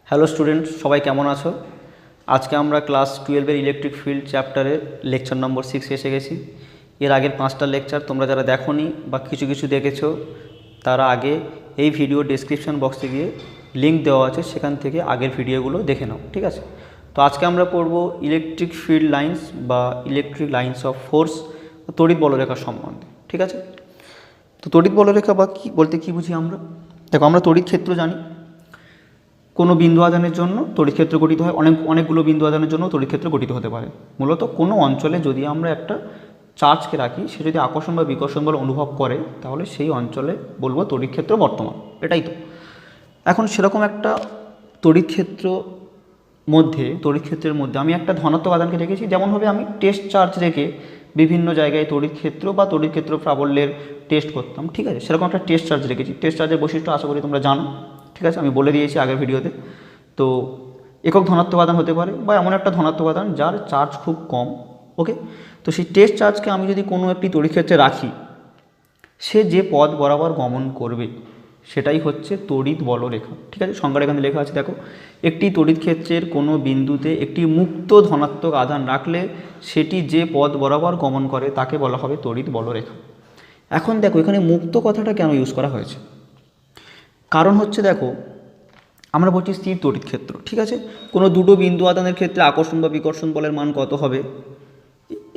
Hello student, সবাই কেমন আছো? আজকে আমরা ক্লাস 12-এর ইলেকট্রিক ফিল্ড চ্যাপ্টারের লেকচার নম্বর 6 এসে গেছি। এর আগের 5টা লেকচার তোমরা যারা দেখোনি বা কিছু দেখেছো, তারা আগে এই ভিডিও ডেসক্রিপশন বক্সে গিয়ে লিঙ্ক দেওয়া আছে, সেখান থেকে আগের ভিডিওগুলো দেখে নাও, ঠিক আছে? তো আজকে আমরা পড়ব ইলেকট্রিক ফিল্ড লাইন্স বা ইলেকট্রিক লাইন্স অফ ফোর্স, তড়িৎ বলরেখা সম্বন্ধে, ঠিক আছে? তো তড়িৎ বলরেখা বা কী বলতে কী বুঝি আমরা? দেখো, আমরা তড়িৎ ক্ষেত্র জানি। কোনো বিন্দু আধানের জন্য তড়িৎ ক্ষেত্র গঠিত হয়, অনেকগুলো বিন্দু আধানের জন্য তড়িৎ ক্ষেত্র গঠিত হতে পারে। মূলত কোনো অঞ্চলে যদি আমরা একটা চার্জকে রাখি, সে যদি আকর্ষণ বা বিকর্ষণ বল অনুভব করে, তাহলে সেই অঞ্চলে বলবো তড়িৎ ক্ষেত্র বর্তমান। এটাই তো। এখন সেরকম একটা তড়িৎ ক্ষেত্রের মধ্যে আমি একটা ধনাত্মক আধানকে রেখেছি। যেমনভাবে আমি টেস্ট চার্জ রেখে বিভিন্ন জায়গায় তড়িৎ ক্ষেত্র বা তড়িৎ ক্ষেত্র প্রাবল্যের টেস্ট করতাম, ঠিক আছে? সেরকম একটা টেস্ট চার্জ রেখেছি। টেস্ট চার্জের বৈশিষ্ট্য আশা করি তোমরা জানো, ঠিক আছে? আমি বলে দিয়েছি আগের ভিডিওতে। তো একক ধনাত্মক আধান হতে পারে বা এমন একটা ধনাত্মক আধান যার চার্জ খুব কম, ওকে? তো সেই টেস্ট চার্জকে আমি যদি কোনো একটি তড়িৎ ক্ষেত্রে রাখি, সে যে পথ বরাবর গমন করবে সেটাই হচ্ছে তড়িৎ বলরেখা, ঠিক আছে? সংজ্ঞাটা এখানে লেখা আছে, দেখো। একটি তড়িৎ ক্ষেত্রের কোনো বিন্দুতে একটি মুক্ত ধনাত্মক আধান রাখলে সেটি যে পথ বরাবর গমন করে তাকে বলা হবে তড়িৎ বলরেখা। এখন দেখো, এখানে মুক্ত কথাটা কেন ইউজ করা হয়েছে? কারণ হচ্ছে, দেখো, আমরা বলছি স্থির তড়িৎ ক্ষেত্র, ঠিক আছে? কোনো দুটো বিন্দু আধানের ক্ষেত্রে আকর্ষণ বা বিকর্ষণ বলের মান কত হবে?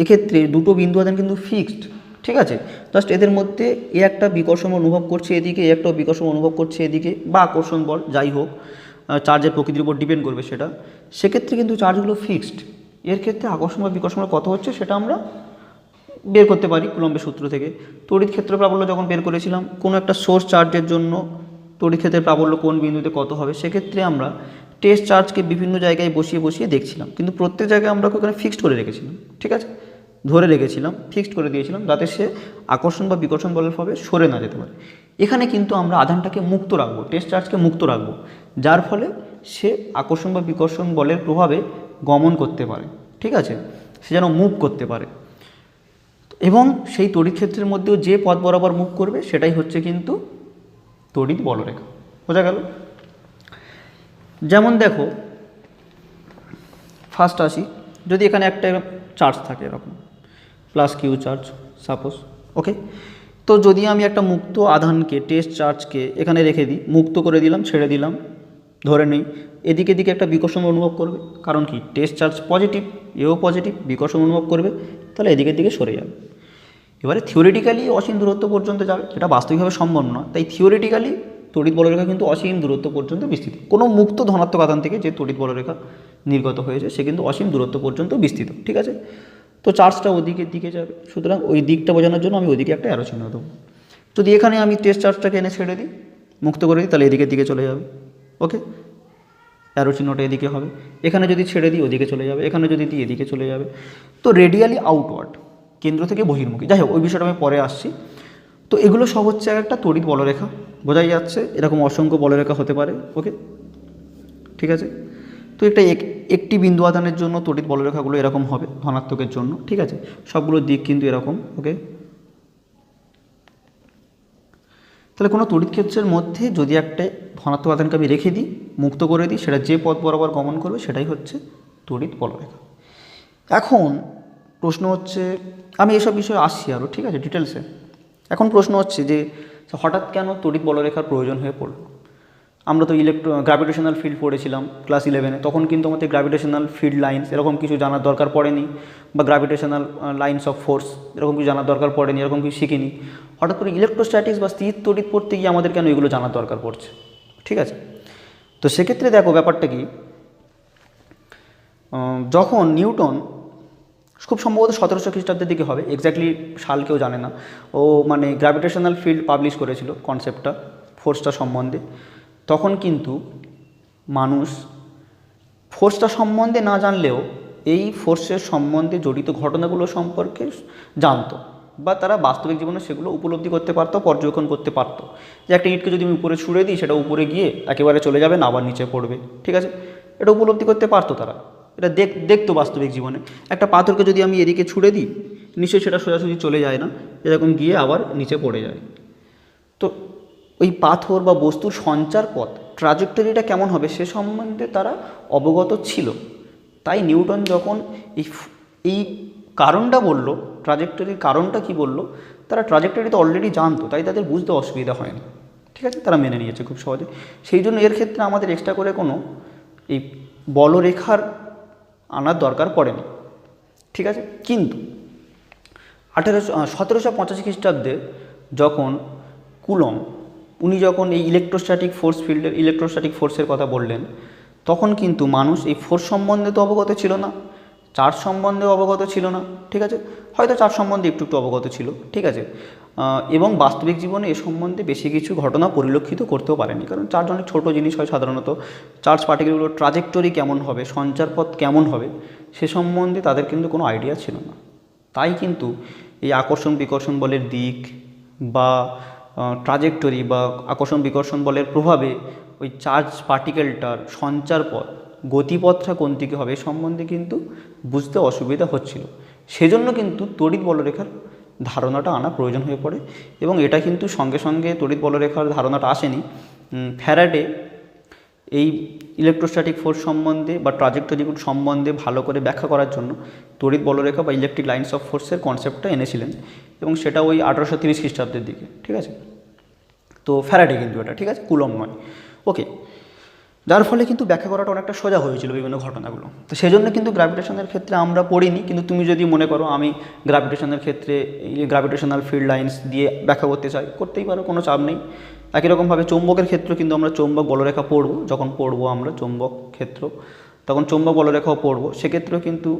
এক্ষেত্রে দুটো বিন্দু আধান কিন্তু ফিক্সড, ঠিক আছে? জাস্ট এদের মধ্যে এ একটা বিকর্ষণ অনুভব করছে এদিকে, এ একটা বিকর্ষণ অনুভব করছে এদিকে, বা আকর্ষণ বল যাই হোক, চার্জের প্রকৃতির উপর ডিপেন্ড করবে সেটা। সেক্ষেত্রে কিন্তু চার্জগুলো ফিক্সড। এর ক্ষেত্রে আকর্ষণ বা বিকর্ষণ কত হচ্ছে সেটা আমরা বের করতে পারি কুলম্বের সূত্র থেকে। তড়িৎ ক্ষেত্র প্রাবল্য যখন বের করেছিলাম, কোনো একটা সোর্স চার্জের জন্য তড়িৎ ক্ষেত্রের প্রাবল্য কোন বিন্দুতে কত হবে, সেক্ষেত্রে আমরা টেস্ট চার্জকে বিভিন্ন জায়গায় বসিয়ে দেখছিলাম, কিন্তু প্রত্যেক জায়গায় আমরা ওখানে ফিক্সড করে রেখেছিলাম, ঠিক আছে? ধরে রেখেছিলাম, ফিক্সড করে দিয়েছিলাম, যাতে সে আকর্ষণ বা বিকর্ষণ বলের ফলে সরে না যেতে পারে। এখানে কিন্তু আমরা আধানটাকে মুক্ত রাখবো, টেস্ট চার্জকে মুক্ত রাখবো, যার ফলে সে আকর্ষণ বা বিকর্ষণ বলের প্রভাবে গমন করতে পারে, ঠিক আছে? সে যেন মুভ করতে পারে, এবং সেই তড়িৎ ক্ষেত্রের মধ্যেও যে পথ বরাবর মুভ করবে সেটাই হচ্ছে কিন্তু তড়িৎ বলরেখা। বোঝা গেল? যেমন দেখো, ফার্স্ট আসি, যদি এখানে একটা চার্জ থাকে এরকম প্লাস কিউ চার্জ সাপোজ, ওকে? তো যদি আমি একটা মুক্ত আধানকে, টেস্ট চার্জকে এখানে রেখে দিই, মুক্ত করে দিলাম, ছেড়ে দিলাম, ধরে নেই এদিকে একটা বিকর্ষণ অনুভব করবে। কারণ কি? টেস্ট চার্জ পজিটিভ, এও পজিটিভ, বিকর্ষণ অনুভব করবে, তাহলে এদিকে সরে যাবে। এবারে থিওরিটিক্যালি অসীম দূরত্ব পর্যন্ত যাবে, এটা বাস্তবিকভাবে সম্ভব নয়। তাই থিওরিটিক্যালি তড়িৎ বলরেখা কিন্তু অসীম দূরত্ব পর্যন্ত বিস্তৃত। কোনো মুক্ত ধনাত্মক আধান থেকে যে তড়িৎ বলরেখা নির্গত হয়েছে সে কিন্তু অসীম দূরত্ব পর্যন্ত বিস্তৃত, ঠিক আছে? তো চার্জটা ওদিকের দিকে যাবে, সুতরাং ওই দিকটা বোঝানোর জন্য আমি ওইদিকে একটা অ্যারো চিহ্ন দেবো। যদি এখানে আমি টেস্ট চার্জটাকে এনে ছেড়ে দিই, মুক্ত করে দিই, তাহলে এদিকের দিকে চলে যাবে, ওকে? অ্যারো চিহ্নটা এদিকে হবে। এখানে যদি ছেড়ে দিই ওদিকে চলে যাবে, এখানে যদি দিই এদিকে চলে যাবে। তো রেডিয়ালি আউটওয়ার্ড, কেন্দ্র থেকে বহির্মুখী। যাই হোক, ওই বিষয়টা আমি পরে আসছি। তো এগুলো সব হচ্ছে একটা তড়িৎ বলরেখা, বোঝাই যাচ্ছে। এরকম অসংখ্য বলরেখা হতে পারে, ওকে? ঠিক আছে? তো একটি বিন্দু আধানের জন্য তড়িৎ বলরেখাগুলো এরকম হবে ধনাত্মকের জন্য, ঠিক আছে? সবগুলোর দিক কিন্তু এরকম, ওকে? তাহলে কোনো তড়িৎ ক্ষেত্রের মধ্যে যদি একটা ধনাত্মক আধানকে আমি রেখে দিই, মুক্ত করে দিই, সেটা যে পথ বরাবর গমন করবে সেটাই হচ্ছে তড়িৎ বলরেখা। এখন প্রশ্ন হচ্ছে, আমি এসব বিষয়ে আসছি আরও, ঠিক আছে, ডিটেলসে। এখন প্রশ্ন হচ্ছে যে হঠাৎ কেন তড়িৎ বলরেখার প্রয়োজন হয়ে পড়ল? আমরা তো গ্র্যাভিটেশনাল ফিল্ড পড়েছিলাম ক্লাস 11-এ, তখন কিন্তু আমাদের গ্র্যাভিটেশনাল ফিল্ড লাইন্স এরকম কিছু জানার দরকার পড়েনি, বা গ্র্যাভিটেশনাল লাইন্স অফ ফোর্স এরকম কিছু জানার দরকার পড়েনি, এরকম কিছু শিখিনি। হঠাৎ করে ইলেকট্রোস্ট্যাটিক্স বা স্থির তড়িৎ পড়তে গিয়ে আমাদের কেন এগুলো জানার দরকার পড়ছে, ঠিক আছে? তো সেক্ষেত্রে দেখো ব্যাপারটা কি, যখন নিউটন, খুব সম্ভবত 1700 খ্রিস্টাব্দের দিকে হবে, এক্স্যাক্টলি সাল কেউ জানে না, ও মানে গ্র্যাভিটেশনাল ফিল্ড পাবলিশ করেছিল কনসেপ্টটা, ফোর্সটা সম্বন্ধে। তখন কিন্তু মানুষ ফোর্সটা সম্বন্ধে না জানলেও এই ফোর্সের সম্বন্ধে জড়িত ঘটনাগুলো সম্পর্কে জানতো, বা তারা বাস্তবিক জীবনে সেগুলো উপলব্ধি করতে পারতো, পর্যবেক্ষণ করতে পারতো। যে একটা ইটকে যদি আমি উপরে ছুঁড়ে দিই, সেটা উপরে গিয়ে একেবারে চলে যাবে না, আবার নিচে পড়বে, ঠিক আছে? এটা উপলব্ধি করতে পারতো তারা, এটা দেখতো বাস্তবিক জীবনে। একটা পাথরকে যদি আমি এদিকে ছুঁড়ে দিই, নিশ্চয়ই সেটা সোজাসুজি চলে যায় না, এরকম গিয়ে আবার নিচে পড়ে যায়। তো ওই পাথর বা বস্তুর সঞ্চার পথ, ট্রাজেক্টরিটা কেমন হবে সে সম্বন্ধে তারা অবগত ছিল। তাই নিউটন যখন এই কারণটা বলল, ট্রাজেক্টরির কারণটা কি বলল, তারা ট্রাজেক্টরি তো অলরেডি জানতো, তাই তাদের বুঝতে অসুবিধা হয়নি। ঠিক আছে, তারা মেনে নিয়েছে খুব সহজে। সেই জন্য এর ক্ষেত্রে আমাদের এক্সট্রা করে কোনো এই বলরেখার আনার দরকার পড়েনি। ঠিক আছে, কিন্তু 1785 খ্রিস্টাব্দে যখন কুলম উনি যখন এই ইলেকট্রোস্ট্যাটিক ফোর্সের কথা বললেন, তখন কিন্তু মানুষ এই ফোর্স সম্বন্ধে তো অবগত ছিল না, চার্জ সম্বন্ধে অবগত ছিল না। ঠিক আছে, হয়তো চার্জ সম্বন্ধে একটু একটু অবগত ছিল। ঠিক আছে, এবং বাস্তবিক জীবনে এ সম্বন্ধে বেশি কিছু ঘটনা পরিলক্ষিত করতেও পারেনি, কারণ চার্জ অনেক ছোটো জিনিস হয় সাধারণত। চার্জ পার্টিকেলগুলোর ট্রাজেক্টরি কেমন হবে, সঞ্চারপথ কেমন হবে, সে সম্বন্ধে তাদের কিন্তু কোনো আইডিয়া ছিল না। তাই কিন্তু এই আকর্ষণ বিকর্ষণ বলের দিক বা ট্রাজেক্টরি বা আকর্ষণ বিকর্ষণ বলের প্রভাবে ওই চার্জ পার্টিকেলটার সঞ্চারপথ, গতিপথটা কোন দিকে হবে এই সম্বন্ধে কিন্তু বুঝতে অসুবিধা হচ্ছিল। সেজন্য কিন্তু তড়িৎ বলরেখার ধারণাটা আনা প্রয়োজন হয়ে পড়ে। এবং এটা কিন্তু সঙ্গে সঙ্গে তড়িৎ বলরেখার ধারণাটা আসেনি। ফ্যারাডে এই ইলেকট্রোস্ট্যাটিক ফোর্স সম্বন্ধে বা ট্রাজেক্টরি সম্বন্ধে ভালো করে ব্যাখ্যা করার জন্য তড়িৎ বলরেখা বা ইলেকট্রিক লাইন্স অফ ফোর্সের কনসেপ্টটা এনেছিলেন, এবং সেটা ওই 1830 খ্রিস্টাব্দের দিকে। ঠিক আছে, তো ফ্যারাডে কিন্তু এটা, ঠিক আছে, কুলম নয়। ওকে, যার ফলে কিন্তু ব্যাখ্যা করাটা অনেকটা সোজা হয়েছিল বিভিন্ন ঘটনাগুলো। তো সেই জন্য কিন্তু গ্র্যাভিটেশনের ক্ষেত্রে আমরা পড়িনি, কিন্তু তুমি যদি মনে করো আমি গ্র্যাভিটেশনের ক্ষেত্রে গ্র্যাভিটেশনাল ফিল্ড লাইন্স দিয়ে ব্যাখ্যা করতে চাই, করতেই পারো, কোনো চাপ নেই। একই রকমভাবে চৌম্বকের ক্ষেত্রে কিন্তু আমরা চৌম্বক বলরেখা পড়বো, যখন পড়বো আমরা চৌম্বক ক্ষেত্র, তখন চৌম্বক বলরেখাও পড়বো। সেক্ষেত্রেও কিন্তু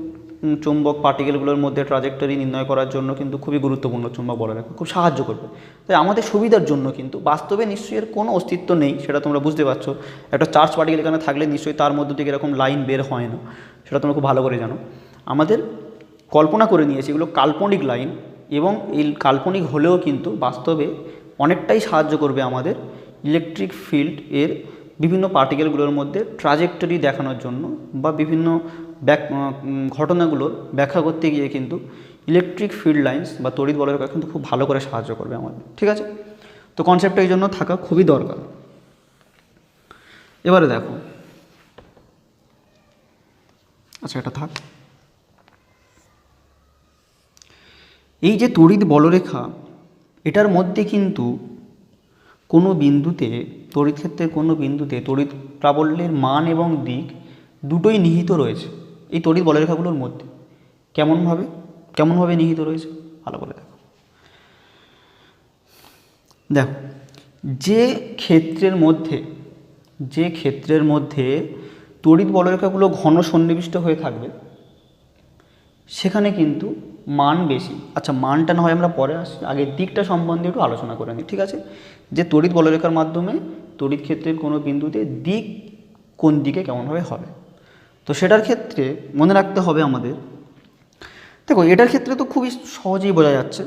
চৌম্বক পার্টিকেলগুলোর মধ্যে ট্রাজেক্টরি নির্ণয় করার জন্য কিন্তু খুবই গুরুত্বপূর্ণ চৌম্বক বলরেখা, খুব সাহায্য করবে। তাই আমাদের সুবিধার জন্য কিন্তু বাস্তবে নিশ্চয়ই এর কোনো অস্তিত্ব নেই, সেটা তোমরা বুঝতে পারছো। একটা চার্জ পার্টিকেল এখানে থাকলে নিশ্চয়ই তার মধ্য থেকে এরকম লাইন বের হয় না, সেটা তোমরা খুব ভালো করে জানো। আমাদের কল্পনা করে নিয়েছি এগুলো কাল্পনিক লাইন, এবং এই কাল্পনিক হলেও কিন্তু বাস্তবে অনেকটাই সাহায্য করবে আমাদের ইলেকট্রিক ফিল্ড এর বিভিন্ন পার্টিকেলগুলোর মধ্যে ট্রাজেক্টরি দেখানোর জন্য, বা বিভিন্ন ঘটনাগুলোর ব্যাখ্যা করতে গিয়ে কিন্তু ইলেকট্রিক ফিল্ড লাইন্স বা তড়িৎ বলরেখা কিন্তু খুব ভালো করে সাহায্য করবে আমাদের। ঠিক আছে, তো কনসেপ্টটা এই জন্য থাকা খুবই দরকার। এবারে দেখো, আচ্ছা এটা থাক। এই যে তড়িৎ বলরেখা, এটার মধ্যে কিন্তু কোনো বিন্দুতে, তড়িৎ ক্ষেত্রের কোনো বিন্দুতে তড়িৎ প্রাবল্যের মান এবং দিক দুটোই নিহিত রয়েছে এই তড়িৎ বলরেখাগুলোর মধ্যে। কেমনভাবে নিহিত রয়েছে ভালো করে দেখো। দেখো, যে ক্ষেত্রের মধ্যে তড়িৎ বলরেখাগুলো ঘন সন্নিবিষ্ট হয়ে থাকবে সেখানে কিন্তু মান বেশি। আচ্ছা, মানটা না হয় আমরা পরে আসি, আগে দিকটা সম্বন্ধে একটু আলোচনা করে নিই। ঠিক আছে, যে তড়িৎ বলরেখার মাধ্যমে তড়িৎ ক্ষেত্রের কোনো বিন্দুতে দিক কোন দিকে কেমনভাবে হবে, তো সেটার ক্ষেত্রে মনে রাখতে হবে আমাদের। দেখো, এটার ক্ষেত্রে তো খুবই সহজেই বোঝা যাচ্ছে।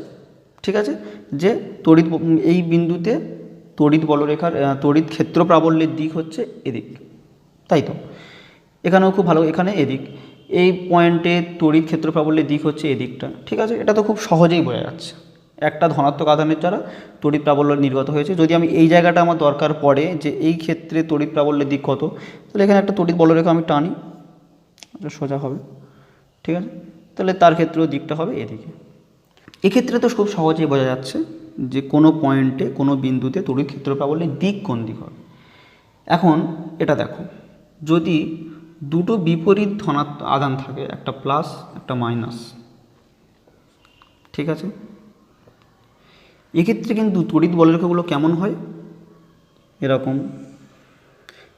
ঠিক আছে, যে এই বিন্দুতে তড়িৎ ক্ষেত্র প্রাবল্যের দিক হচ্ছে এদিক, তাই তো। এখানেও খুব ভালো, এখানে এদিক, এই পয়েন্টে তড়িৎ ক্ষেত্র প্রাবল্যের দিক হচ্ছে এদিকটা। ঠিক আছে, এটা তো খুব সহজেই বোঝা যাচ্ছে। একটা ধনাত্মক আধানের দ্বারা তড়িৎ প্রাবল্য নির্গত হয়েছে। যদি আমি এই জায়গাটা আমার দরকার পড়ে যে এই ক্ষেত্রে তড়িৎ প্রাবল্যের দিক কত, তাহলে এখানে একটা তড়িৎ বলরেখা আমি টানি, সোজা হবে। ঠিক আছে, তাহলে তার ক্ষেত্রেও দিকটা হবে এদিকে। এক্ষেত্রে তো খুব সহজেই বোঝা যাচ্ছে যে কোনো পয়েন্টে, কোনো বিন্দুতে তড়িৎ ক্ষেত্র প্রাবল্যের দিক কোন দিক হবে। এখন এটা দেখো, যদি দুটো বিপরীত ধনাত্মক আধান থাকে, একটা প্লাস একটা মাইনাস, ঠিক আছে, এক্ষেত্রে কিন্তু তড়িৎ বলরেখাগুলো কেমন হয়, এরকম।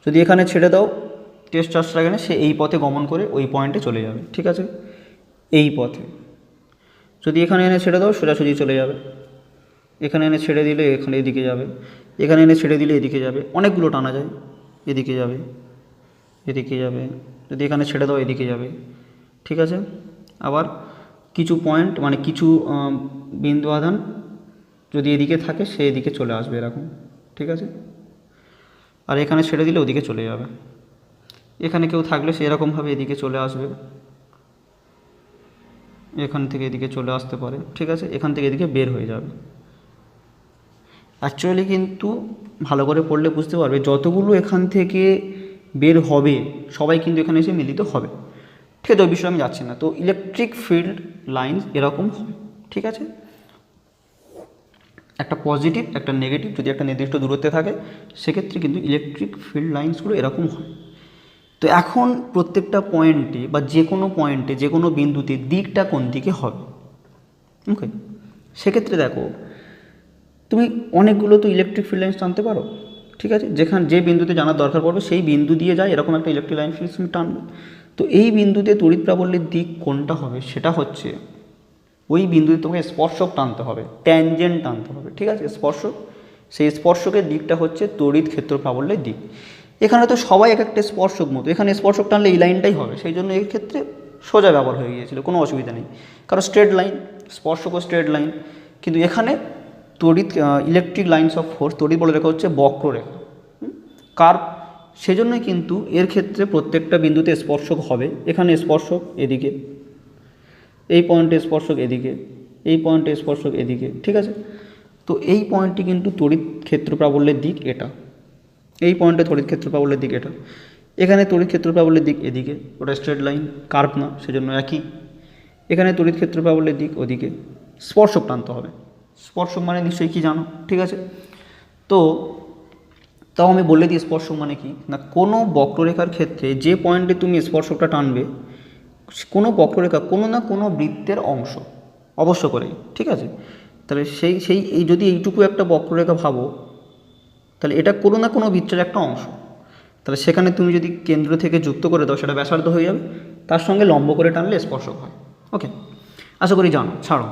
যদি এখানে ছেড়ে দাও টেস্ট চার্জটা, এখানে সে এই পথে গমন করে ওই পয়েন্টে চলে যাবে। ঠিক আছে, এই পথে। যদি এখানে এনে ছেড়ে দাও সোজাসুজি চলে যাবে, এখানে এনে ছেড়ে দিলে এখানে এদিকে যাবে, এখানে এনে ছেড়ে দিলে এদিকে যাবে, অনেকগুলো টানা যায়, এদিকে যাবে, এদিকে যাবে, যদি এখানে ছেড়ে দাও এদিকে যাবে। ঠিক আছে, আবার কিছু পয়েন্ট মানে কিছু বিন্দু আধান যদি এদিকে থাকে সে এদিকে চলে আসবে এরকম। ঠিক আছে, আর এখানে ছেড়ে দিলে ওদিকে চলে যাবে। এখানে কেউ থাকলে সে এরকমভাবে এদিকে চলে আসবে, এখান থেকে এদিকে চলে আসতে পারে। ঠিক আছে, এখান থেকে এদিকে বের হয়ে যাবে। অ্যাকচুয়ালি কিন্তু ভালো করে পড়লে বুঝতে পারবে যতগুলো এখান থেকে বের হবে সবাই কিন্তু এখানে এসে মিলিত হবে। ঠিক আছে, ওই বিষয়ে আমি যাচ্ছি না। তো ইলেকট্রিক ফিল্ড লাইন্স এরকম হয়, ঠিক আছে, একটা পজিটিভ একটা নেগেটিভ যদি একটা নির্দিষ্ট দূরত্বে থাকে সেক্ষেত্রে কিন্তু ইলেকট্রিক ফিল্ড লাইন্সগুলো এরকম হয়। তো এখন প্রত্যেকটা পয়েন্টে বা যে কোনো পয়েন্টে যে কোনো বিন্দুতে দিকটা কোন দিকে হবে, ওকে, সেক্ষেত্রে দেখো তুমি অনেকগুলো তো ইলেকট্রিক ফিল্ড লাইন্স টানতে পারো, ঠিক আছে, যে বিন্দুতে জানার দরকার পড়বে সেই বিন্দু দিয়ে যায় এরকম একটা ইলেকট্রিক লাইন তুমি টানবে। তো এই বিন্দুতে তড়িৎ প্রাবল্যের দিক কোনটা হবে সেটা হচ্ছে ওই বিন্দুতে তোমাকে স্পর্শক টানতে হবে, ট্যানজেন্ট টানতে হবে, ঠিক আছে, স্পর্শক। সেই স্পর্শকের দিকটা হচ্ছে তড়িৎ ক্ষেত্র প্রাবল্যের দিক। এখানে তো সবাই এক একটা স্পর্শক মতো, এখানে স্পর্শক টানলে এই লাইনটাই হবে, সেই জন্য এই ক্ষেত্রে সোজা ব্যবহার হয়ে গিয়েছিল, কোনো অসুবিধা নেই, কারণ স্ট্রেট লাইন, স্পর্শক ও স্ট্রেট লাইন। কিন্তু এখানে তড়িৎ ইলেকট্রিক লাইন্স অফ ফোর্স তড়িৎ বলে রেখা হচ্ছে বক্ররেখা, কার্ভ, সেজন্যই কিন্তু এর ক্ষেত্রে প্রত্যেকটা বিন্দুতে স্পর্শক হবে। এখানে স্পর্শক এদিকে, এই পয়েন্টে স্পর্শক এদিকে, এই পয়েন্টে স্পর্শক এদিকে, ঠিক আছে। তো এই পয়েন্টটি কিন্তু তড়িৎ ক্ষেত্র প্রাবল্যের দিক এটা, এই পয়েন্টে তড়িৎ ক্ষেত্র প্রাবল্যের দিক এটা, এখানে তড়িৎ ক্ষেত্র প্রাবল্যের দিক এদিকে, ওটা স্ট্রেট লাইন কার্ভ না, সেজন্য একই। এখানে তড়িৎ ক্ষেত্র প্রাবল্যের দিক ওদিকে, স্পর্শক টানতে হবে। স্পর্শক মানে নিশ্চয়ই কি জানো, ঠিক আছে। তো তাও আমি বলে দিই স্পর্শক মানে কি না, কোনো বক্ররেখার ক্ষেত্রে যে পয়েন্টে তুমি স্পর্শকটা টানবে কোনো বক্ররেখা কোনো না কোনো বৃত্তের অংশ অবশ্য করে, ঠিক আছে। তাহলে সেই এই যদি এইটুকু একটা বক্ররেখা ভাবো তাহলে এটা কোনো না কোনো বৃত্তের একটা অংশ, তাহলে সেখানে তুমি যদি কেন্দ্র থেকে যুক্ত করে দাও সেটা ব্যাসার্ধ হয়ে যাবে, তার সঙ্গে লম্ব করে টানলে স্পর্শক হয়। ওকে, আশা করি জানো। ছাড়ো,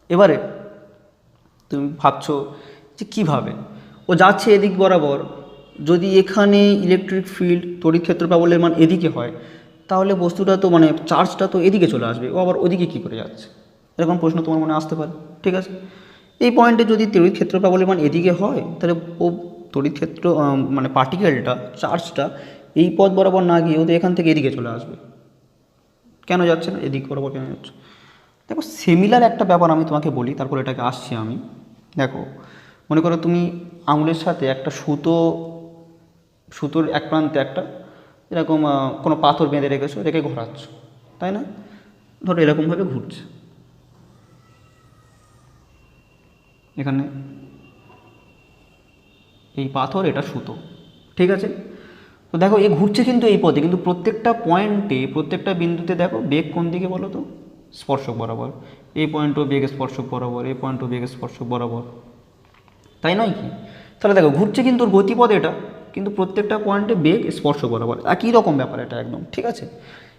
এবারে তুমি ভাবছো যে কীভাবে ও যাচ্ছে এদিক বরাবর, যদি এখানে ইলেকট্রিক ফিল্ড তড়িৎ ক্ষেত্র প্রাবল্যের মান এদিকে হয় তাহলে বস্তুটা তো মানে চার্জটা তো এদিকে চলে আসবে, ও আবার ওদিকে কী করে যাচ্ছে, এরকম প্রশ্ন তোমার মনে আসতে পারে, ঠিক আছে। এই পয়েন্টে যদি তড়িৎ ক্ষেত্র প্রাবল্যের মান এদিকে হয় তাহলে ও তড়িৎ ক্ষেত্র মানে পার্টিকেলটা চার্জটা এই পথ বরাবর না গিয়ে ও তো এখান থেকে এদিকে চলে আসবে। কেন যাচ্ছে না এদিক বরাবর, কেন যাচ্ছে? দেখো সিমিলার একটা ব্যাপার আমি তোমাকে বলি, তারপর এটাকে আসছি আমি। দেখো মনে করো তুমি আঙুলের সাথে একটা সুতোর এক প্রান্তে একটা এরকম কোনো পাথর বেঁধে রেখেছো, রেখে ঘোরাচ্ছ, তাই না? ধরো এরকমভাবে ঘুরছে, এখানে এই পাথর এটা সুতো, ঠিক আছে। তো দেখো এ ঘুরছে কিন্তু এই পথে, কিন্তু প্রত্যেকটা পয়েন্টে প্রত্যেকটা বিন্দুতে দেখো বেগ কোন দিকে বলো তো, স্পর্শক বরাবর। এই পয়েন্টও বেগ স্পর্শক বরাবর, এই পয়েন্টও বেগ স্পর্শক বরাবর, তাই নয় কি? তাহলে দেখো ঘুরছে কিন্তু ওর গতিপথ এটা, কিন্তু প্রত্যেকটা পয়েন্টে বেগ স্পর্শ বরাবর, একই রকম ব্যাপার এটা একদম, ঠিক আছে,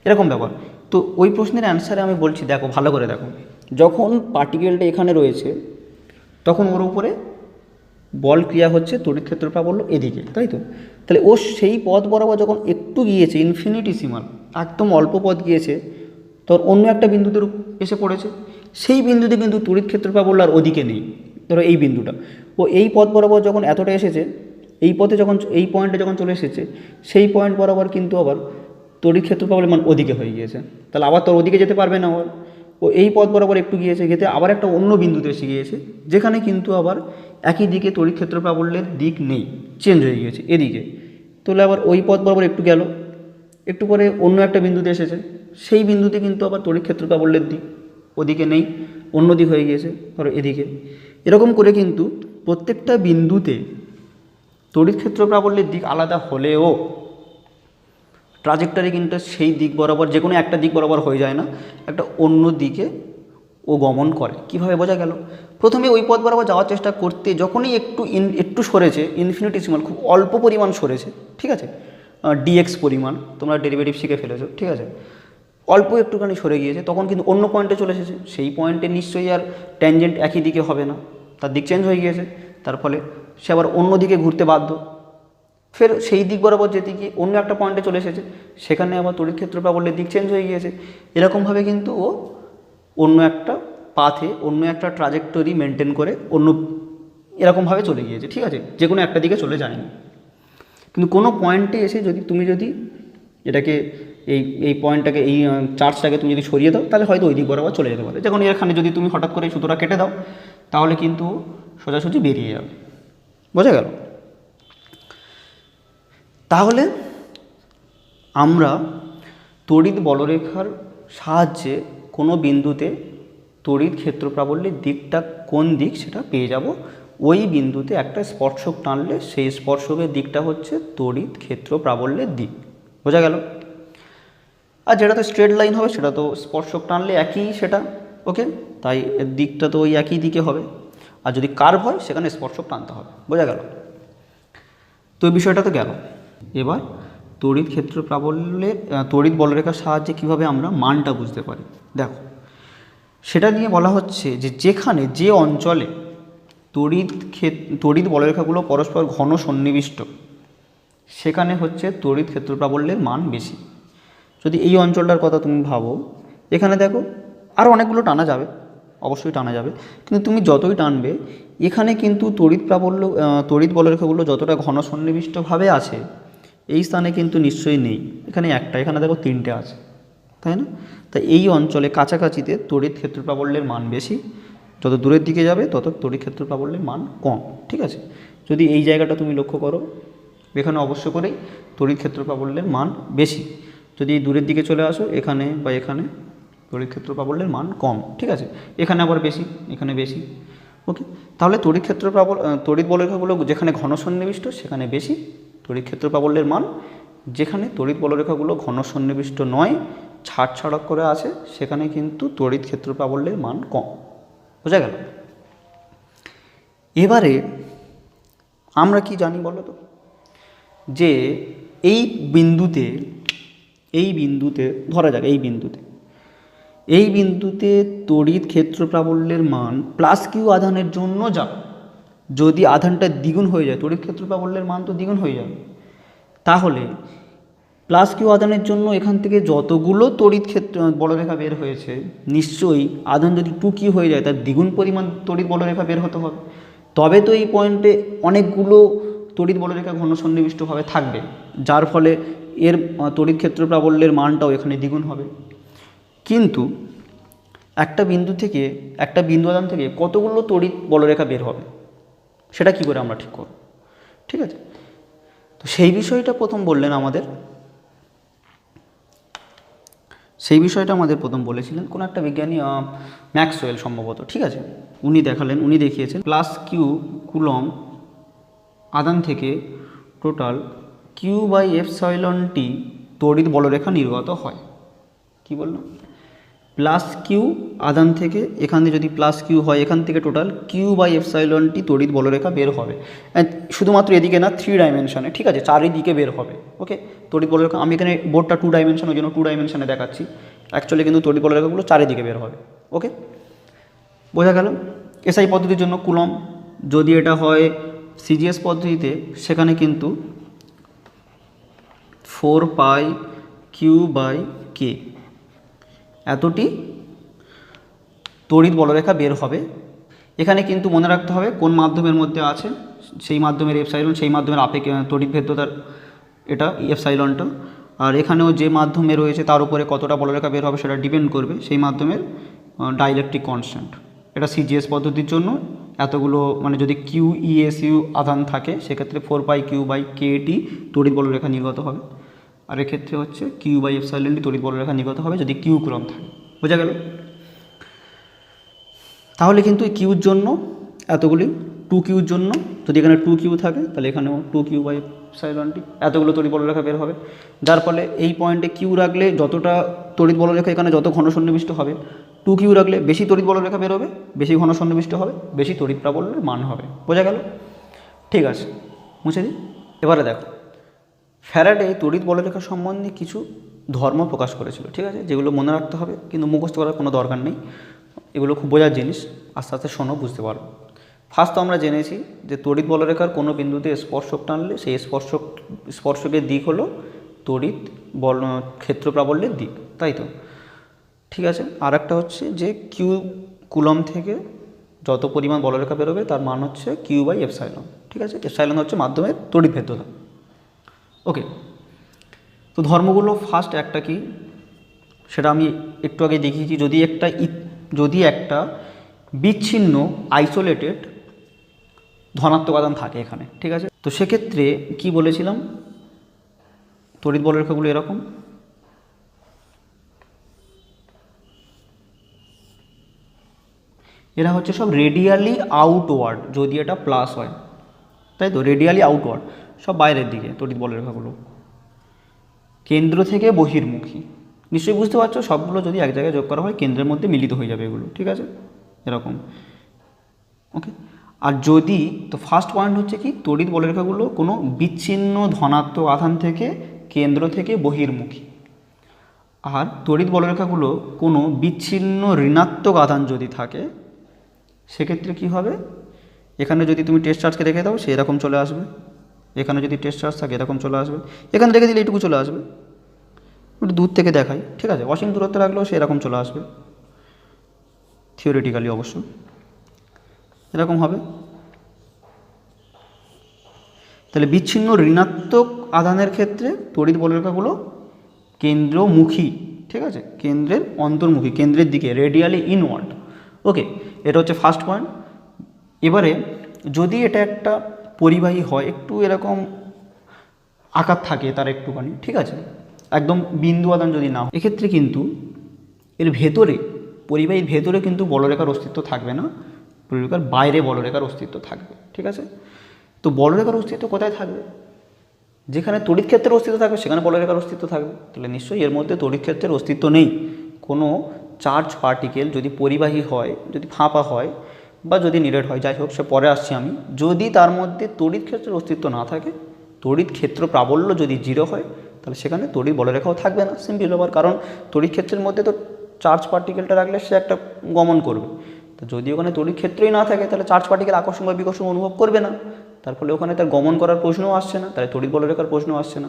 এরকম ব্যাপার। তো ওই প্রশ্নের অ্যান্সারে আমি বলছি, দেখো ভালো করে দেখো, যখন পার্টিকেলটা এখানে রয়েছে তখন ওর উপরে বল ক্রিয়া হচ্ছে, তড়িৎ ক্ষেত্র প্রাবল্য এদিকে, তাই তো। তাহলে ও সেই পথ বরাবর যখন একটু গিয়েছে, ইনফিনিটিসিমাল একদম অল্প পথ গিয়েছে, তখন অন্য একটা বিন্দুতে এসে পড়েছে, সেই বিন্দুতে কিন্তু তড়িৎ ক্ষেত্র প্রাবল্য আর ওদিকে নেই। ধরো এই বিন্দুটা, ও এই পথ বরাবর যখন এতটা এসেছে, এই পথে যখন এই পয়েন্টে যখন চলে এসেছে, সেই পয়েন্ট বরাবর কিন্তু আবার তড়িৎ ক্ষেত্র প্রাবল্যের মান ওদিকে হয়ে গিয়েছে, তাহলে আবার তোর ওদিকে যেতে পারবে না। আবার ও এই পথ বরাবর একটু গিয়েছে, গেতে আবার একটা অন্য বিন্দুতে এসে গিয়েছে, যেখানে কিন্তু আবার একই দিকে তড়িৎ ক্ষেত্র প্রাবল্যের দিক নেই, চেঞ্জ হয়ে গিয়েছে এদিকে। তাহলে আবার ওই পথ বরাবর একটু গেল, একটু পরে অন্য একটা বিন্দুতে এসেছে, সেই বিন্দুতে কিন্তু আবার তড়িৎ ক্ষেত্র প্রাবল্যের দিক ওদিকে নেই, অন্য দিক হয়ে গিয়েছে, ধরো এদিকে। এরকম করে কিন্তু প্রত্যেকটা বিন্দুতে তড়িৎ ক্ষেত্র প্রাবল্যের দিক আলাদা হলেও ট্রাজেক্টরি কিন্তু সেই দিক বরাবর, যে কোনো একটা দিক বরাবর হয়ে যায় না, একটা অন্য দিকে ও গমন করে। কিভাবে বোঝা গেল? প্রথমে ওই পথ বরাবর যাওয়ার চেষ্টা করতে যখনই একটু সরেছে, ইনফিনিটিসিমাল খুব অল্প পরিমাণ সরেছে, ঠিক আছে, ডিএক্স পরিমাণ, তোমরা ডেরিভেটিভ শিখে ফেলেছো, ঠিক আছে, অল্প একটুখানি সরে গিয়েছে, তখন কিন্তু অন্য পয়েন্টে চলে এসেছে, সেই পয়েন্টে নিশ্চয়ই আর ট্যানজেন্ট একই দিকে হবে না, তার দিক চেঞ্জ হয়ে গিয়েছে, তার ফলে সে আবার অন্য দিকে ঘুরতে বাধ্য। ফের সেই দিক বরাবর যেতে গিয়ে অন্য একটা পয়েন্টে চলে এসেছে, সেখানে আবার তড়িৎ ক্ষেত্র প্রাবল্যের দিক চেঞ্জ হয়ে গিয়েছে। এরকমভাবে কিন্তু ও অন্য একটা পাথে, অন্য একটা ট্রাজেক্টরি মেনটেন করে অন্য এরকমভাবে চলে গিয়েছে, ঠিক আছে, যে কোনো একটা দিকে চলে যায়নি। কিন্তু কোনো পয়েন্টে এসে তুমি যদি এটাকে এই পয়েন্টটাকে, এই চার্জটাকে তুমি যদি সরিয়ে দাও, তাহলে হয়তো ওই দিক বরাবর চলে যেতে পারে। যখন এখানে যদি তুমি হঠাৎ করে সুতোটা কেটে দাও, তাহলে কিন্তু সোজাসুজি বেরিয়ে যাবে। বোঝা গেল? তাহলে আমরা তড়িৎ বলরেখার সাহায্যে কোনো বিন্দুতে তড়িৎ ক্ষেত্র প্রাবল্যের দিকটা কোন দিক সেটা পেয়ে যাব। ওই বিন্দুতে একটা স্পর্শক টানলে সেই স্পর্শকের দিকটা হচ্ছে তড়িৎ ক্ষেত্র প্রাবল্যের দিক। বোঝা গেল? আর যেটা তো স্ট্রেট লাইন হবে সেটা তো স্পর্শক টানলে একই সেটা, ওকে, তাই এর দিকটা তো ওই একই দিকে হবে। আর যদি কার্ভ হয় সেখানে স্পর্শক টানতে হবে। বোঝা গেল? তো এই বিষয়টা তো গেল। এবার তড়িৎ ক্ষেত্র প্রাবল্যের তড়িৎ বলরেখার সাহায্যে কীভাবে আমরা মানটা বুঝতে পারি দেখো, সেটা নিয়ে বলা হচ্ছে যে যেখানে যে অঞ্চলে তড়িৎ বলরেখাগুলো পরস্পর ঘন সন্নিবিষ্ট সেখানে হচ্ছে তড়িৎ ক্ষেত্র প্রাবল্যের মান বেশি। যদি এই অঞ্চলটার কথা তুমি ভাবো, এখানে দেখো আরও অনেকগুলো টানা যাবে, অবশ্যই টানা যাবে, কিন্তু তুমি যতই টানবে এখানে কিন্তু তড়িৎ বলরেখাগুলো যতটা ঘন সন্নিবিষ্টভাবে আছে এই স্থানে কিন্তু নিশ্চয়ই নেই। এখানে একটা, এখানে দেখো তিনটে আছে, তাই না? তাই এই অঞ্চলে কাছাকাছিতে তড়িৎ ক্ষেত্র প্রাবল্যের মান বেশি, যত দূরের দিকে যাবে তত তড়িৎ ক্ষেত্র প্রাবল্যের মান কম। ঠিক আছে? যদি এই জায়গাটা তুমি লক্ষ্য করো, এখানে অবশ্য করেই তড়িৎ ক্ষেত্র প্রাবল্যের মান বেশি। যদি দূরের দিকে চলে আসো এখানে বা এখানে তড়িৎ ক্ষেত্র প্রাবল্যের মান কম। ঠিক আছে? এখানে আবার বেশি, এখানে বেশি। ওকে, তাহলে তড়িৎ বলরেখাগুলো যেখানে ঘন সন্নিবিষ্ট সেখানে বেশি তড়িৎ ক্ষেত্র প্রাবল্যের মান, যেখানে তড়িৎ বলরেখাগুলো ঘন সন্নিবিষ্ট নয়, ছাড় ছাড়ক করে আছে, সেখানে কিন্তু তড়িৎ ক্ষেত্র প্রাবল্যের মান কম। বোঝা গেল? এবারে আমরা কি জানি বলো তো, যে এই বিন্দুতে ধরা যাক এই বিন্দুতে তড়িৎ ক্ষেত্র প্রাবল্যের মান প্লাস কিউ আধানের জন্য যদি আধানটা দ্বিগুণ হয়ে যায়, তড়িৎ ক্ষেত্র প্রাবল্যের মান তো দ্বিগুণ হয়ে যাবে, তাহলে প্লাস কিউ আধানের জন্য এখান থেকে যতগুলো তড়িৎ ক্ষেত্র বলরেখা বের হয়েছে নিশ্চয়ই আধান যদি 2q হয়ে যায় তার দ্বিগুণ পরিমাণ তড়িৎ বলরেখা বের হতে হবে, তবে তো এই পয়েন্টে অনেকগুলো তড়িৎ বলরেখা ঘন সন্নিবিষ্টভাবে থাকবে, যার ফলে এর তড়িৎ ক্ষেত্র প্রাবল্যের মানটাও এখানে দ্বিগুণ হবে। কিন্তু একটা বিন্দু আধান থেকে কতগুলো তড়িৎ বলরেখা বের হবে সেটা কি করে আমরা ঠিক করব? ঠিক আছে, তো সেই বিষয়টা আমাদের প্রথম বলেছিলেন কোন একটা বিজ্ঞানী, ম্যাক্সওয়েল সম্ভবত। ঠিক আছে, উনি দেখিয়েছেন প্লাস কিউ কুলম আধান থেকে টোটাল Q/ε তড়িৎ বলরেখা নির্গত হয়। কি বললাম? প্লাস কিউ আধান থেকে, এখানে যদি প্লাস কিউ হয় এখান থেকে টোটাল Q/ε তড়িৎ বলরেখা বের হবে, শুধুমাত্র এদিকে না, 3 ডাইমেনশনে। ঠিক আছে, চারিদিকে বের হবে। ওকে, তড়িৎ বলরেখা, আমি এখানে বোর্ডটা 2 ডাইমেনশন, ওই জন্য 2 ডাইমেনশনে দেখাচ্ছি, অ্যাকচুয়ালি কিন্তু তড়িৎ বলরেখাগুলো চারিদিকে বের হবে। ওকে, বোঝা গেল? এসআই পদ্ধতির জন্য কুলম, যদি এটা হয় সিজিএস পদ্ধতিতে সেখানে কিন্তু 4πQ/K এতটি তড়িৎ বলরেখা বের হবে। এখানে কিন্তু মনে রাখতে হবে কোন মাধ্যমের মধ্যে আছে, সেই মাধ্যমের এপসাইলন, সেই মাধ্যমের তড়িৎ ভেদ্যতার এটা এপসাইলনটা, আর এখানেও যে মাধ্যমে রয়েছে তার উপরে কতটা বলরেখা বের হবে সেটা ডিপেন্ড করবে সেই মাধ্যমের ডাইইলেকট্রিক কনস্ট্যান্ট। এটা সিজিএস পদ্ধতির জন্য এতগুলো, মানে যদি QeSu আধান থাকে সেক্ষেত্রে 4πQ/KT তড়িৎ বলরেখা নির্গত হবে, আর এক্ষেত্রে হচ্ছে Q/ε তড়িৎ বলরেখা নির্গত হবে যদি কিউ কুলম থাকে। বোঝা গেল? তাহলে কিন্তু কিউর জন্য এতগুলি, 2Qর জন্য যদি এখানে 2Q থাকে তাহলে এখানেও 2Q/ε এতগুলো তড়িৎ বলরেখা বের হবে, যার ফলে এই পয়েন্টে কিউ রাখলে যতটা তড়িৎ বলরেখা এখানে যত ঘন সন্নিবিষ্ট হবে, 2Q রাখলে বেশি তড়িৎ বলরেখা বের হবে, বেশি ঘন সন্নিবিষ্ট হবে, বেশি তড়িৎ প্রাবল্যের মান হবে। বোঝা গেল? ঠিক আছে, মুছে দিই। এবারে দেখো, ফ্যারাডে তড়িৎ বলরেখা সম্বন্ধে কিছু ধর্ম প্রকাশ করেছিল। ঠিক আছে, যেগুলো মনে রাখতে হবে, কিন্তু মুখস্থ করার কোনো দরকার নেই, এগুলো খুব বোঝার জিনিস, আস্তে আস্তে শোনো, বুঝতে পারো। ফার্স্ট তো আমরা জেনেছি যে তড়িৎ বলরেখার কোনো বিন্দুতে স্পর্শক টানলে সেই স্পর্শকের দিক হলো তড়িৎ ক্ষেত্র প্রাবল্যের দিক, তাই তো? ঠিক আছে, আর একটা হচ্ছে যে কিউ কুলম থেকে যত পরিমাণ বলরেখা বেরোবে তার মান হচ্ছে Q/ε। ঠিক আছে, এপসাইলন হচ্ছে মাধ্যমের তড়িৎ ভেদ্যতা। ওকে, তো ধর্মগুলো ফার্স্ট একটা কি সেটা আমি একটু আগে দেখিয়েছি, যদি একটা বিচ্ছিন্ন আইসোলেটেড ধনাত্মক আধান থাকে এখানে, ঠিক আছে। তো সেক্ষেত্রে কি বলেছিলাম, তড়িৎ বলরেখাগুলো এরকম, এরা হচ্ছে সব রেডিয়ালি আউটওয়ার্ড, যদি এটা প্লাস হয়, তাই তো, রেডিয়ালি আউটওয়ার্ড, সব বাইরের দিকে তড়িৎ বলরেখাগুলো, কেন্দ্র থেকে বহির্মুখী। নিশ্চয়ই বুঝতে পারছো, সবগুলো যদি এক জায়গায় যোগ করা হয় কেন্দ্রের মধ্যে মিলিত হয়ে যাবে এগুলো, ঠিক আছে, এরকম। ওকে, আর যদি, তো ফার্স্ট পয়েন্ট হচ্ছে কি, তড়িৎ বলরেখাগুলো কোনো বিচ্ছিন্ন ধনাত্মক আধান থেকে কেন্দ্র থেকে বহির্মুখী। আর তড়িৎ বলরেখাগুলো কোনো বিচ্ছিন্ন ঋণাত্মক আধান যদি থাকে, সেক্ষেত্রে কি হবে, এখানে যদি তুমি টেস্ট চার্জকে রেখে দাও সে এরকম চলে আসবে, এখানে যদি টেস্ট চার্জ থাকে এরকম চলে আসবে, এখানে রেখে দিলে এটুকু চলে আসবে, একটু দূর থেকে দেখাই, ঠিক আছে, অসীম দূরত্বে রাখলেও সে এরকম চলে আসবে, থিওরিটিক্যালি অবশ্য এরকম হবে। তাহলে বিচ্ছিন্ন ঋণাত্মক আধানের ক্ষেত্রে তড়িৎ বলরেখাগুলো কেন্দ্রমুখী, ঠিক আছে, কেন্দ্রের অন্তর্মুখী, কেন্দ্রের দিকে, রেডিয়ালি ইনওয়ার্ড। ওকে, এটা হচ্ছে ফার্স্ট পয়েন্ট। এবারে যদি এটা একটা পরিবাহী হয়, একটু এরকম আকার থাকে তার একটুখানি, ঠিক আছে, একদম বিন্দু আধান যদি না হয়, এক্ষেত্রে কিন্তু এর ভেতরে, পরিবাহীর ভেতরে কিন্তু বলরেখার অস্তিত্ব থাকবে না, পরিরেখার বাইরে বলরেখার অস্তিত্ব থাকবে, ঠিক আছে। তো বলরেখার অস্তিত্ব কোথায় থাকবে, যেখানে তড়িৎ ক্ষেত্রের অস্তিত্ব থাকবে সেখানে বলরেখার অস্তিত্ব থাকবে। তাহলে নিশ্চয়ই এর মধ্যে তড়িৎ ক্ষেত্রের অস্তিত্ব নেই। কোনো চার্জ পার্টিকেল যদি পরিবাহী হয়, যদি ফাঁপা হয়, বা যদি নিরেট হয়, যাই হোক সে পরে আসছি আমি, যদি তার মধ্যে তড়িৎ ক্ষেত্রের অস্তিত্ব না থাকে, তড়িৎ ক্ষেত্র প্রাবল্য যদি 0 হয়, তাহলে সেখানে তড়িৎ বলরেখাও থাকবে না, সিম্পল ব্যাপার। কারণ তড়িৎ ক্ষেত্রের মধ্যে তো চার্জ পার্টিকেলটা রাখলে সে একটা গমন করবে, তো যদি ওখানে তড়িৎ ক্ষেত্রই না থাকে তাহলে চার্জ পার্টিকেল আকর্ষণ বা বিকর্ষণ অনুভব করবে না, তার ফলে ওখানে তার গমন করার প্রশ্নও আসছে না, তাহলে তড়িৎ বলরেখার প্রশ্নও আসছে না।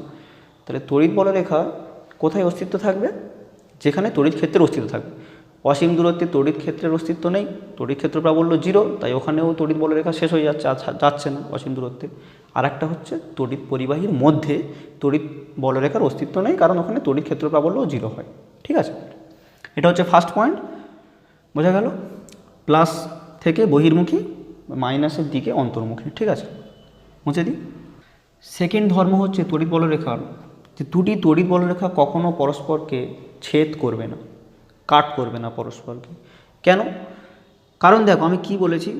তাহলে তড়িৎ বলরেখা কোথায় অস্তিত্ব থাকবে, যেখানে তড়িৎ ক্ষেত্রের অস্তিত্ব থাকবে। অসীম দূরত্বে তড়িৎ ক্ষেত্রের অস্তিত্ব নেই, তড়িৎ ক্ষেত্র প্রাবল্য 0, তাই ওখানেও তড়িৎ বলরেখা শেষ হয়ে যাচ্ছে না অসীম দূরত্বে। আর একটা হচ্ছে তড়িৎ পরিবাহীর মধ্যে তড়িৎ বলরেখার অস্তিত্ব নেই, কারণ ওখানে তড়িৎ ক্ষেত্র প্রাবল্য 0 হয়, ঠিক আছে। এটা হচ্ছে ফার্স্ট পয়েন্ট, বোঝা গেল, প্লাস থেকে বহির্মুখী, মাইনাসের দিকে অন্তর্মুখী, ঠিক আছে, মুছে দিই। সেকেন্ড ধর্ম হচ্ছে তড়িৎ বলরেখার, যে দুটি তড়িৎ বলরেখা কখনো পরস্পরকে ছেদ করবে না, কাট করবে না পরস্পরকে। কেন? কারণ দেখো আমি কি বলেছি,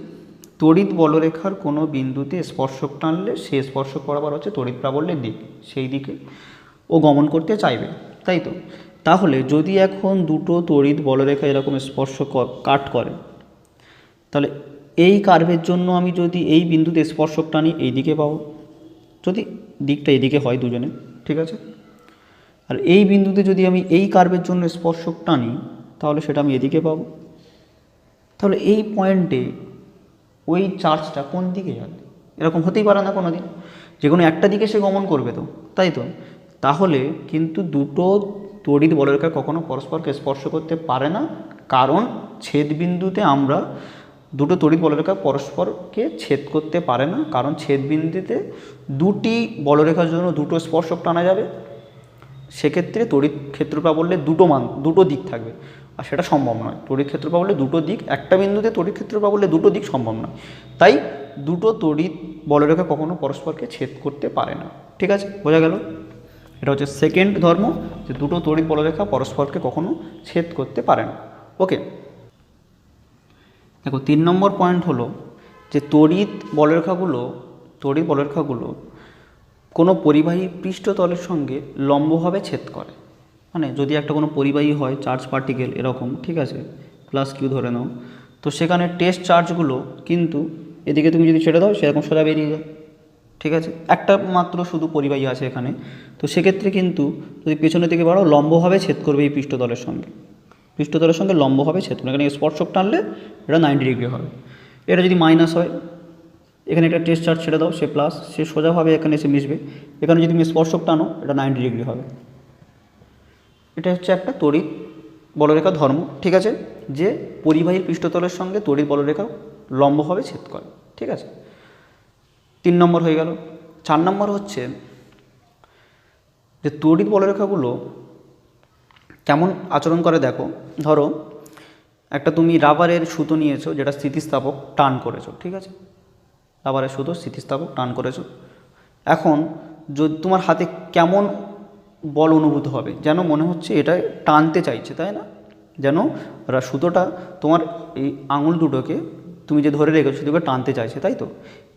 তড়িৎ বলরেখার কোনো বিন্দুতে স্পর্শক টানলে সে স্পর্শক বরাবর হচ্ছে তড়িৎ প্রাবল্যের দিক, সেই দিকে ও গমন করতে চাইবে, তাই তো। তাহলে যদি এখন দুটো তড়িৎ বলরেখা এরকম স্পর্শ কাট করে, তাহলে এই কার্ভের জন্য আমি যদি এই বিন্দুতে স্পর্শক টানি এই দিকে পাবো, যদি দিকটা এদিকে হয় দুজনে, ঠিক আছে। আর এই বিন্দুতে যদি আমি এই কার্ভের জন্য স্পর্শক টানি তাহলে সেটা আমি এদিকে পাবো। তাহলে এই পয়েন্টে ওই চার্জটা কোন দিকে যাবে, এরকম হতেই পারে না কোনো দিন, যে কোনো একটা দিকে সে গমন করবে তো, তাই তো। তাহলে কিন্তু দুটো তড়িৎ বলরেখা কখনো পরস্পরকে স্পর্শ করতে পারে না, কারণ ছেদবিন্দুতে আমরা দুটো তড়িৎ বলরেখা পরস্পরকে ছেদ করতে পারে না, কারণ ছেদবিন্দুতে দুটি বলরেখার জন্য দুটো স্পর্শক টানা যাবে, সেক্ষেত্রে তড়িৎ ক্ষেত্র প্রাবল্যের দুটো দিক থাকবে, আর সেটা সম্ভব নয়। তড়িৎ ক্ষেত্র প্রাবল্যের দুটো দিক, একটা বিন্দুতে তড়িৎ ক্ষেত্র প্রাবল্যের দুটো দিক সম্ভব নয়, তাই দুটো তড়িৎ বলরেখা কখনো পরস্পরকে ছেদ করতে পারে না, ঠিক আছে, বোঝা গেল। এটা হচ্ছে সেকেন্ড ধর্ম, যে দুটো তড়িৎ বলরেখা পরস্পরকে কখনো ছেদ করতে পারে না। ওকে, দেখো 3 নম্বর পয়েন্ট হলো যে তড়িৎ বলরেখাগুলো কোনো পরিবাহী পৃষ্ঠতলের সঙ্গে লম্বভাবে ছেদ করে। মানে যদি একটা কোনো পরিবাহী হয় চার্জ পার্টিকেল এরকম, ঠিক আছে, প্লাস কিউ ধরে নাও, তো সেখানে টেস্ট চার্জগুলো কিন্তু এদিকে তুমি যদি ছেড়ে দাও সেরকম সোজা বেরিয়ে যায়, ঠিক আছে, একটা মাত্র শুধু পরিবাহী আছে এখানে, তো সেক্ষেত্রে কিন্তু যদি পেছনের দিকে বাড়াও লম্বভাবে ছেদ করবে এই পৃষ্ঠতলের সঙ্গে লম্বভাবে ছেদ করবে। এখানে স্পর্শক টানলে এটা 90 ডিগ্রি হবে। এটা যদি মাইনাস হয়, এখানে একটা টেস্ট চার্জ ছেড়ে দাও, সে প্লাস, সে সোজাভাবে এখানে এসে মিশবে, এখানে যদি তুমি স্পর্শক টানো এটা 90 ডিগ্রি হবে। এটা হচ্ছে একটা তড়িৎ বলরেখা ধর্ম, ঠিক আছে, যে পরিবাহীর পৃষ্ঠতলের সঙ্গে তড়িৎ বলরেখা লম্বভাবে ছেদ করে, ঠিক আছে। 3 নম্বর হয়ে গেল। 4 নম্বর হচ্ছে যে তড়িৎ বলরেখাগুলো কেমন আচরণ করে দেখো, ধরো একটা তুমি রাবারের সুতো নিয়েছো যেটা স্থিতিস্থাপক, টান করেছো, ঠিক আছে, রাবারের সুতো স্থিতিস্থাপক টান করেছো। এখন যদি তোমার হাতে কেমন বল অনুভূত হবে, যেন মনে হচ্ছে এটা টানতে চাইছে, তাই না? যেন সুতোটা তোমার এই আঙুল দুটোকে তুমি যে ধরে রেখেছো সেটাকে টানতে চাইছে, তাই তো?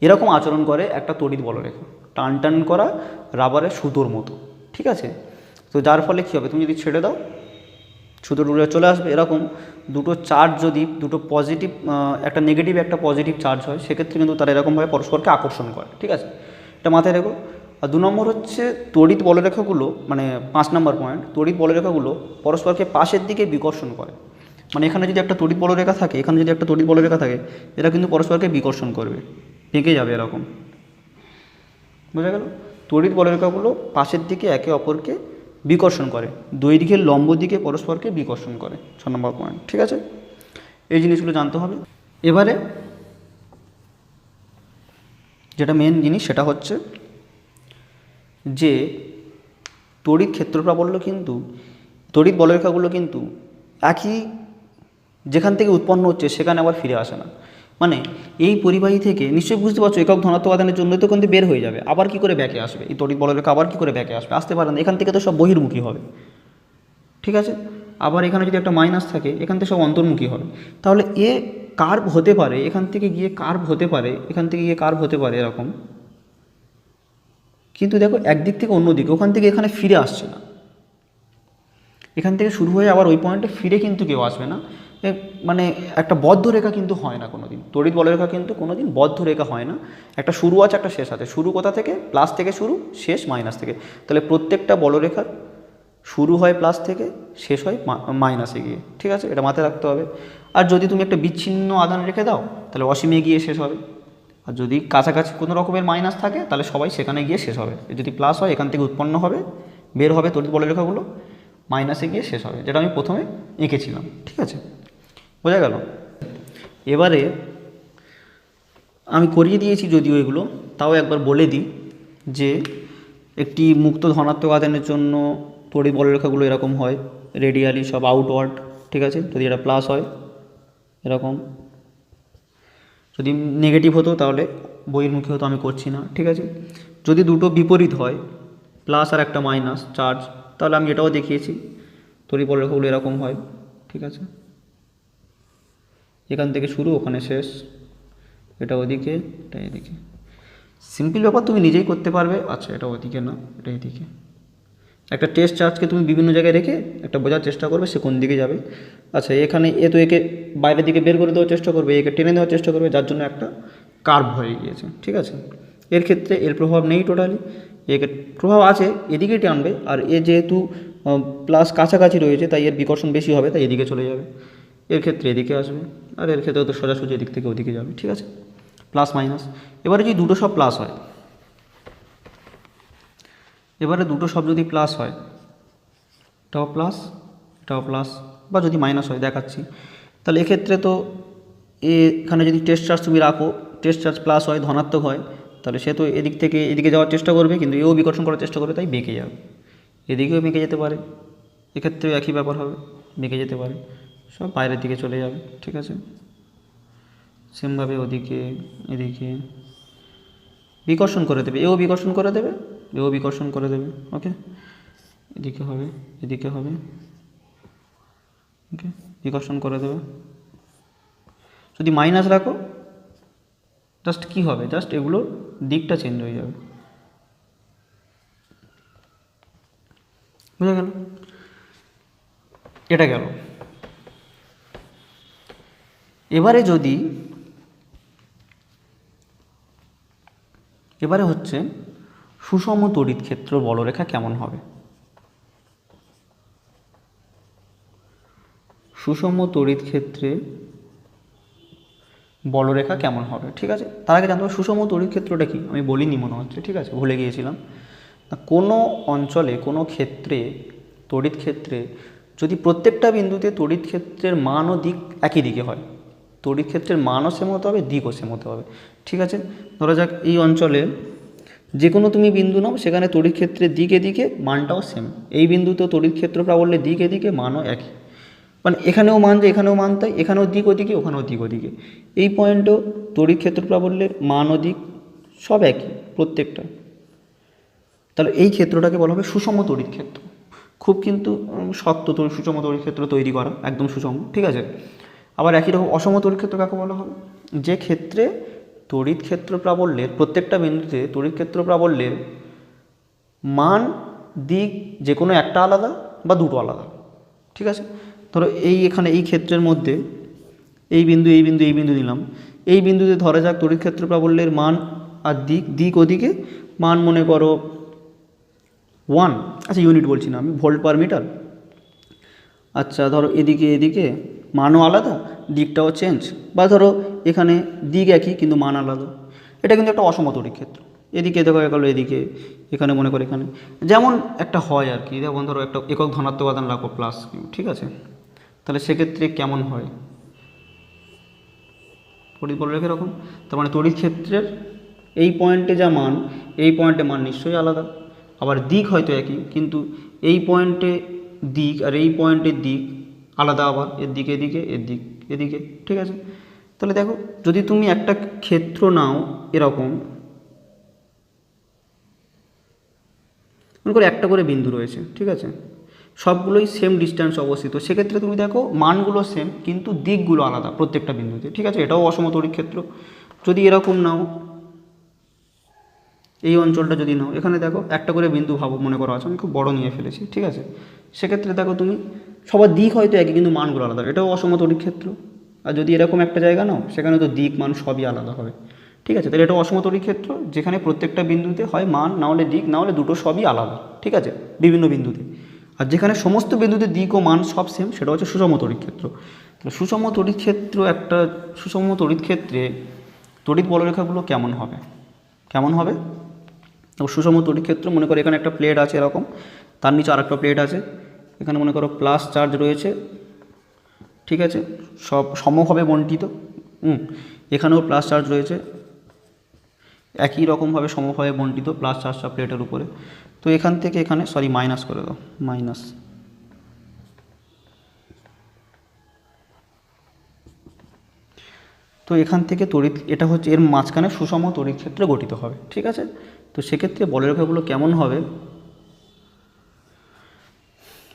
এরকম আচরণ করে একটা তড়িৎ বলরেখা, টান টান করা রাবারের সুতোর মতো, ঠিক আছে? তো যার ফলে কী হবে, তুমি যদি ছেড়ে দাও সুতো দূরে চলে আসবে। এরকম দুটো চার্জ যদি দুটো পজিটিভ, একটা নেগেটিভ একটা পজিটিভ চার্জ হয়, সেক্ষেত্রে কিন্তু তারা এরকমভাবে পরস্পরকে আকর্ষণ করে, ঠিক আছে? এটা মাথায় রেখো। আর 2 নম্বর হচ্ছে তড়িৎ বলরেখাগুলো, মানে 5 নম্বর পয়েন্ট, তড়িৎ বলরেখাগুলো পরস্পরকে পাশের দিকে বিকর্ষণ করে। মানে এখানে যদি একটা তড়িৎ বলরেখা থাকে, এখানে যদি একটা তড়িৎ বলরেখা থাকে, এরা কিন্তু পরস্পরকে বিকর্ষণ করবে, বেঁকে যাবে এরকম, বোঝা গেল? তড়িৎ বলরেখাগুলো পাশের দিকে একে অপরকে বিকর্ষণ করে, দৈর্ঘ্যের লম্ব দিকে পরস্পরকে বিকর্ষণ করে। 6 নম্বর পয়েন্ট, ঠিক আছে? এই জিনিসগুলো জানতে হবে। এবারে যেটা মেন জিনিস সেটা হচ্ছে যে তড়িৎ ক্ষেত্র প্রাবল্য কিন্তু, তড়িৎ বলরেখাগুলো কিন্তু একই যেখান থেকে উৎপন্ন হচ্ছে সেখানে আবার ফিরে আসে না। মানে এই পরিবাহী থেকে নিশ্চয়ই বুঝতে পারছো, একক ধনাত্মক আধানের জন্য তো কিন্তু বের হয়ে যাবে, আবার কি করে ব্যাকে আসবে এই তড়িৎ বলরেখা, আবার কি করে ব্যাকে আসবে? আসতে পারে না, এখান থেকে তো সব বহির্মুখী হবে, ঠিক আছে? আবার এখানে যদি একটা মাইনাস থাকে, এখান থেকে সব অন্তর্মুখী হবে। তাহলে এ কার্ভ হতে পারে, এখান থেকে গিয়ে কার্ভ হতে পারে, এখান থেকে গিয়ে কার্ভ হতে পারে এরকম, কিন্তু দেখো একদিক থেকে অন্য দিকে, ওখান থেকে এখানে ফিরে আসছে না, এখান থেকে শুরু হয়ে আবার ওই পয়েন্টে ফিরে কিন্তু কেউ আসবে না। মানে একটা বদ্ধ রেখা কিন্তু হয় না কোনো দিন, তড়িৎ বলরেখা কিন্তু কোনো দিন বদ্ধ রেখা হয় না। একটা শুরু আছে, একটা শেষ আছে। শুরু কোথা থেকে? প্লাস থেকে শুরু, শেষ মাইনাস থেকে। তাহলে প্রত্যেকটা বলরেখার শুরু হয় প্লাস থেকে, শেষ হয় মাইনাসে গিয়ে, ঠিক আছে? এটা মাথায় রাখতে হবে। আর যদি তুমি একটা বিচ্ছিন্ন আধান রেখে দাও, তাহলে অসীমে গিয়ে শেষ হবে। আর যদি কাছাকাছি কোনো রকমের মাইনাস থাকে, তাহলে সবাই সেখানে গিয়ে শেষ হবে। যদি প্লাস হয়, এখান থেকে উৎপন্ন হবে, বের হবে তড়িৎ বলরেখাগুলো, মাইনাসে গিয়ে শেষ হবে, যেটা আমি প্রথমে এঁকেছিলাম, ঠিক আছে? বোঝা গেল? এবারে আমি করিয়ে দিয়েছি যদিও এগুলো, তাও একবার বলে দিই যে একটি মুক্ত ধনাত্মক আধানের জন্য তড়িৎ বলরেখাগুলো এরকম হয়, রেডিয়ালি সব আউটওয়ার্ড, ঠিক আছে? যদি এটা প্লাস হয় এরকম, যদি নেগেটিভ হতো তাহলে বহির্মুখী হতো, আমি করছি না, ঠিক আছে? যদি দুটো বিপরীত হয়, প্লাস আর একটা মাইনাস চার্জ, তাহলে আমি এটাও দেখিয়েছি, তড়িৎ বলরেখাগুলো এরকম হয়, ঠিক আছে? এখান থেকে শুরু, ওখানে শেষ, এটা ওদিকে, এটা এদিকে। সিম্পল ব্যাপার, তুমি নিজেই করতে পারবে। আচ্ছা, এটা ওদিকে না, এটা এদিকে। একটা টেস্ট চার্জকে তুমি বিভিন্ন জায়গায় রেখে একটা বোঝার চেষ্টা করবে সে কোন দিকে যাবে। আচ্ছা, এখানে এ তো একে বাইরের দিকে বের করে দেওয়ার চেষ্টা করবে, একে টেনে দেওয়ার চেষ্টা করবে, যার জন্য একটা কার্ভ হয়ে গিয়েছে, ঠিক আছে? এর ক্ষেত্রে এর প্রভাব নেই টোটালি, একে প্রভাব আছে, এদিকেই টানবে। আর এ যেহেতু প্লাস কাছাকাছি রয়েছে, তাই এর বিকর্ষণ বেশি হবে, তাই এদিকে চলে যাবে। এর ক্ষেত্রে এদিকে আসবে, আর এর ক্ষেত্রে তো সোজাসুজি এদিক থেকে ওদিকে যাবে, ঠিক আছে? Plus minus. এবারে যদি দুটো সব প্লাস হয়, এবারে দুটো সব যদি প্লাস হয়, এটাও প্লাস, এটাও প্লাস, বা যদি মাইনাস হয় দেখাচ্ছি, তাহলে এক্ষেত্রে তো এখানে যদি টেস্ট চার্জ তুমি রাখো, টেস্ট চার্জ প্লাস হয়, ধনাত্মক হয়, তাহলে সে তো এদিক থেকে এদিকে যাওয়ার চেষ্টা করবে, কিন্তু এও বিকর্ষণ করার চেষ্টা করবে, তাই বেঁকে যাবে। এদিকেও বেঁকে যেতে পারে, এক্ষেত্রেও একই ব্যাপার হবে, বেঁকে যেতে পারে, সব বাইরের দিকে চলে যাবে, ঠিক আছে? সেমভাবে ওদিকে এদিকে বিকর্ষণ করে দেবে, এও বিকর্ষণ করে দেবে, এও বিকর্ষণ করে দেবে, ওকে? এদিকে হবে, এদিকে হবে, ওকে? বিকর্ষণ করে দেবে। যদি মাইনাস রাখো, জাস্ট কী হবে, জাস্ট এগুলোর দিকটা চেঞ্জ হয়ে যাবে, বুঝা গেল? এটা গেল। এবারে হচ্ছে সুষম তড়িৎ ক্ষেত্র বলরেখা কেমন হবে। সুষম তড়িৎ ক্ষেত্রে বলরেখা কেমন হবে, ঠিক আছে? তার আগে জানতে হবে সুষম তড়িৎ ক্ষেত্রটা কি, আমি বলিনি মনে হচ্ছে, ঠিক আছে? ভুলে গিয়েছিলাম। কোনো অঞ্চলে, কোনো ক্ষেত্রে, তড়িৎ ক্ষেত্রে যদি প্রত্যেকটা বিন্দুতে তড়িৎ ক্ষেত্রের মান ও দিক একই দিকে হয়, তড়িৎ ক্ষেত্রের মানও সেম হতে হবে, দিকও সেম হতে হবে, ঠিক আছে? ধরা যাক এই অঞ্চলে যে কোনো তুমি বিন্দু নাও, সেখানে তড়িৎ ক্ষেত্রের দিকে দিকে মানটাও সেম। এই বিন্দুতেও তড়িৎ ক্ষেত্র প্রাবল্যের দিকে দিকে মানও একই। মানে এখানেও মান যে এখানেও মান তাই, এখানেও দিক ওদিকে, ওখানেও দিক ওদিকে। এই পয়েন্টেও তড়িৎ ক্ষেত্র প্রাবল্যের মান ও দিক সব একই প্রত্যেকটা। তাহলে এই ক্ষেত্রটাকে বলা হবে সুষম তড়িৎ ক্ষেত্র। খুব কিন্তু শক্ত সুষম তড়িৎ ক্ষেত্র তৈরি করা, একদম সুষম, ঠিক আছে। আবার একই রকম অসম তড়িৎ ক্ষেত্র কাকে বলা হবে? যে ক্ষেত্রে তড়িৎ ক্ষেত্র প্রাবল্যের প্রত্যেকটা বিন্দুতে তড়িৎ ক্ষেত্র প্রাবল্যের মান দিক যে কোনো একটা আলাদা বা দুটো আলাদা, ঠিক আছে। ধরো এখানে এই ক্ষেত্রের মধ্যে এই বিন্দু এই বিন্দু এই বিন্দু নিলাম, এই বিন্দুতে ধরা যাক তড়িৎ ক্ষেত্র প্রাবল্যের মান আর দিক ওদিকে মান মনে করো 1, আচ্ছা ইউনিট বলছি না আমি, ভোল্ট পার মিটার। আচ্ছা ধরো এদিকে মানও আলাদা, দিকটাও চেঞ্জ, বা ধরো এখানে দিক একই কিন্তু মান আলাদা, এটা কিন্তু একটা অসম তড়িৎ ক্ষেত্র। এদিকে দেখা গেলো এদিকে, এখানে মনে করো এখানে, যেমন একটা হয় আর কি, যেমন ধরো একটা একক ধনাত্মক উপাদান রাখো প্লাস কিউ, ঠিক আছে। তাহলে সেক্ষেত্রে কেমন হয়? তড়িৎ বলরেখা এরকম, তার মানে তড়িৎ ক্ষেত্রের এই পয়েন্টে যা মান, এই পয়েন্টে মান নিশ্চয়ই আলাদা। আবার দিক হয়তো একই, কিন্তু এই পয়েন্টে দিক আর এই পয়েন্টের দিক আলাদা, আবার এর দিক এদিকে, এর দিক এদিকে, ঠিক আছে। তাহলে দেখো যদি তুমি একটা ক্ষেত্র নাও এরকম, মনে করো একটা করে বিন্দু রয়েছে, ঠিক আছে, সবগুলোই সেম ডিস্ট্যান্স অবস্থিত, সেক্ষেত্রে তুমি দেখো মানগুলো সেম কিন্তু দিকগুলো আলাদা প্রত্যেকটা বিন্দুতে, ঠিক আছে। এটাও অসম তড়িৎ ক্ষেত্র। যদি এরকম নাও, এই অঞ্চলটা যদি নাও, এখানে দেখো একটা করে বিন্দু ভাবো, মনে করো আছে, আমি খুব বড় নিয়ে ফেলেছি, ঠিক আছে। সেক্ষেত্রে দেখো তুমি সবার দিক হয়তো একই কিন্তু মানগুলো আলাদা, এটাও অসম তড়িৎ ক্ষেত্র। আর যদি এরকম একটা জায়গা নাও, সেখানে তো দিক মান সবই আলাদা হবে, ঠিক আছে। তাহলে এটা অসম তড়িৎ ক্ষেত্র, যেখানে প্রত্যেকটা বিন্দুতে হয় মান, না হলে দিক, না হলে দুটো সবই আলাদা, ঠিক আছে, বিভিন্ন বিন্দুতে। আর যেখানে সমস্ত বিন্দুতে দিক ও মান সব সেম, সেটা হচ্ছে সুষম তড়িৎ ক্ষেত্র। তাহলে সুষম তড়িৎ ক্ষেত্র, একটা সুষম তড়িৎ ক্ষেত্রে তড়িৎ বলরেখাগুলো কেমন হবে? সুষম তড়িৎ ক্ষেত্র, মনে করো এখানে একটা প্লেট আছে এরকম, তার নিচে আরেকটা প্লেট আছে, এখানে মনে করো প্লাস চার্জ রয়েছে, ঠিক আছে, সব সমভাবে বণ্টিত। এখানেও প্লাস চার্জ রয়েছে, একই রকমভাবে সমভাবে বণ্টিত প্লাস চার্জটা প্লেটের উপরে। তো এখান থেকে এখানে মাইনাস করে দাও, মাইনাস। তো এখান থেকে তড়িৎ, এটা হচ্ছে এর মাঝখানে সুষম তড়িৎ ক্ষেত্র গঠিত হবে, ঠিক আছে। তো সেক্ষেত্রে বলরেখাগুলো কেমন হবে?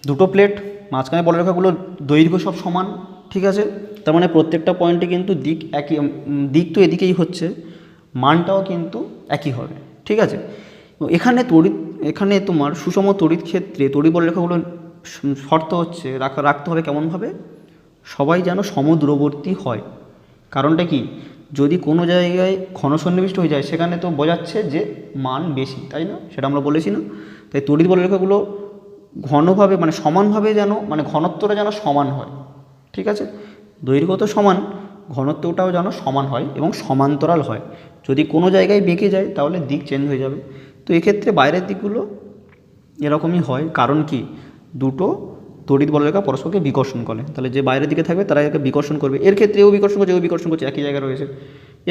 দুটো প্লেট, মাঝখানে বলরেখাগুলোর দৈর্ঘ্য সব সমান, ঠিক আছে। তার মানে প্রত্যেকটা পয়েন্টে কিন্তু দিক একই, দিক তো এদিকেই হচ্ছে, মানটাও কিন্তু একই হবে, ঠিক আছে। এখানে তোমার সুষম তড়িৎ ক্ষেত্রে তড়িৎ বলরেখাগুলোর শর্ত হচ্ছে রাখতে হবে কেমনভাবে? সবাই যেন সমদূরবর্তী হয়। কারণটা কি? যদি কোনো জায়গায় ঘন সন্নিবিষ্ট হয়ে যায়, সেখানে তো বোঝাচ্ছে যে মান বেশি, তাই না? সেটা আমরা বলেছি না? তাই তড়িৎ বলরেখাগুলো ঘনভাবে, মানে সমানভাবে যেন, মানে ঘনত্বটা যেন সমান হয়, ঠিক আছে। দৈর্ঘ্য তো সমান, ঘনত্বটাও যেন সমান হয় এবং সমান্তরাল হয়। যদি কোনো জায়গায় বেঁকে যায় তাহলে দিক চেঞ্জ হয়ে যাবে। তো এক্ষেত্রে বাইরের দিকগুলো এরকমই হয়, কারণ কি? দুটো তড়িৎ বলরেখা পরস্পরকে বিকর্ষণ করে, তাহলে যে বাইরের দিকে থাকবে তারা একে বিকর্ষণ করবে। এর ক্ষেত্রে এও বিকর্ষণ করছে, এও বিকর্ষণ করছে, একই জায়গায় রয়েছে।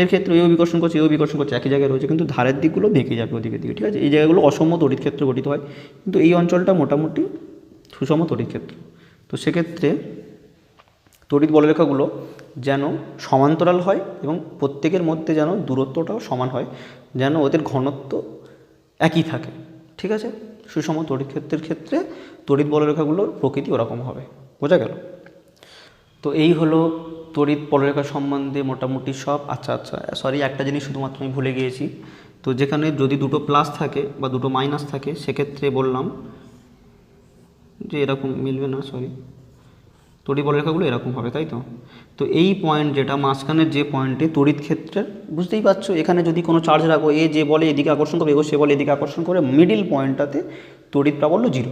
এর ক্ষেত্রে এও বিকর্ষণ করছে, এও বিকর্ষণ করছে, একই জায়গায় রয়েছে, কিন্তু ধারের দিকগুলো বেঁকে যাবে ওদিকের দিকে, ঠিক আছে। এই জায়গাগুলো অসম তড়িৎ ক্ষেত্র গঠিত হয়, কিন্তু এই অঞ্চলটা মোটামুটি সুষম তড়িৎ ক্ষেত্র। তো সেক্ষেত্রে তড়িৎ বলরেখাগুলো যেন সমান্তরাল হয় এবং প্রত্যেকের মধ্যে যেন দূরত্বটাও সমান হয়, যেন ওদের ঘনত্ব একই থাকে, ঠিক আছে। সুষম তড়িৎ ক্ষেত্রের ক্ষেত্রে তড়িৎ বলরেখাগুলোর প্রকৃতি ওরকম হবে, বোঝা গেল? তো এই হলো তড়িৎ বলরেখা সম্বন্ধে মোটামুটি সব। আচ্ছা, একটা জিনিস শুধুমাত্র আমি ভুলে গিয়েছি। তো যেখানে যদি দুটো প্লাস থাকে বা দুটো মাইনাস থাকে, সেক্ষেত্রে বললাম যে এরকম মিলবে না, তড়িৎ বলরেখাগুলো এরকম হবে, তাই তো। তো এই পয়েন্ট, যেটা মাঝখানের যে পয়েন্টে তড়িৎ ক্ষেত্রের, বুঝতেই পারছো, এখানে যদি কোনো চার্জ রাখো, এ যে বলে এদিকে আকর্ষণ করবে, সে বলে এদিকে আকর্ষণ করে, মিডিল পয়েন্টটাতে তড়িৎ প্রাবল্য 0।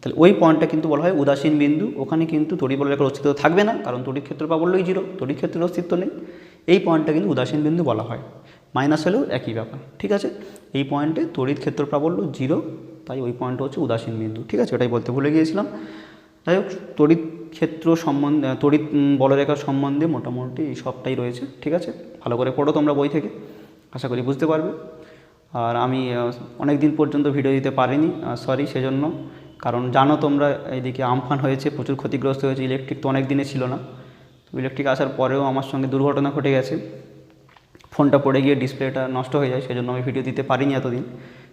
তাহলে ওই পয়েন্টটা কিন্তু বলা হয় উদাসীন বিন্দু। ওখানে কিন্তু তড়িৎ বলরেখার অস্তিত্ব থাকবে না, কারণ তড়িৎ ক্ষেত্র প্রাবল্যই 0, তড়িৎ ক্ষেত্রের অস্তিত্ব নেই। এই পয়েন্টটা কিন্তু উদাসীন বিন্দু বলা হয়। মাইনাস হলেও একই ব্যাপার, ঠিক আছে। এই পয়েন্টে তড়িৎ ক্ষেত্র প্রাবল্য 0, তাই ওই পয়েন্টটা হচ্ছে উদাসীন বিন্দু, ঠিক আছে। ওটাই বলতে ভুলে গিয়েছিলাম। যাই হোক, তড়িৎ ক্ষেত্র সম্বন্ধে, তড়িৎ বলরেখার সম্বন্ধে মোটামুটি এই সবটাই রয়েছে, ঠিক আছে। ভালো করে পড়ো তোমরা বই থেকে, আশা করি বুঝতে পারবে। আর আমি অনেক দিন পর্যন্ত ভিডিও দিতে পারিনি, সেজন্য। কারণ জানো তোমরা এইদিকে আমফান হয়েছে, প্রচুর ক্ষতিগ্রস্ত হয়েছে, ইলেকট্রিক তো অনেক দিনে ছিল না। তো ইলেকট্রিক আসার পরেও আমার সঙ্গে দুর্ঘটনা ঘটে গেছে, ফোনটা পড়ে গিয়ে ডিসপ্লেটা নষ্ট হয়ে যায়, সেজন্য আমি ভিডিও দিতে পারিনি এতদিন।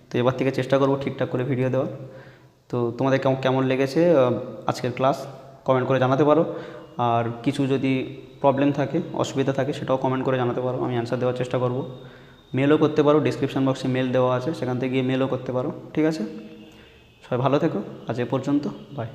তো এবার থেকে চেষ্টা করবো ঠিকঠাক করে ভিডিও দেওয়ার। তো তোমাদের কেমন লেগেছে আজকের ক্লাস কমেন্ট করে জানাতে পারো। আর কিছু যদি প্রবলেম থাকে, অসুবিধা থাকে, সেটাও কমেন্ট করে জানাতে পারো, আমি অ্যান্সার দেওয়ার চেষ্টা করব। মেলও করতে পারো, ডিসক্রিপশান বক্সে মেল দেওয়া আছে, সেখান থেকে গিয়ে মেলও করতে পারো। ঠিক আছে, সবাই ভালো থেকো, আজ এ পর্যন্ত, বাই।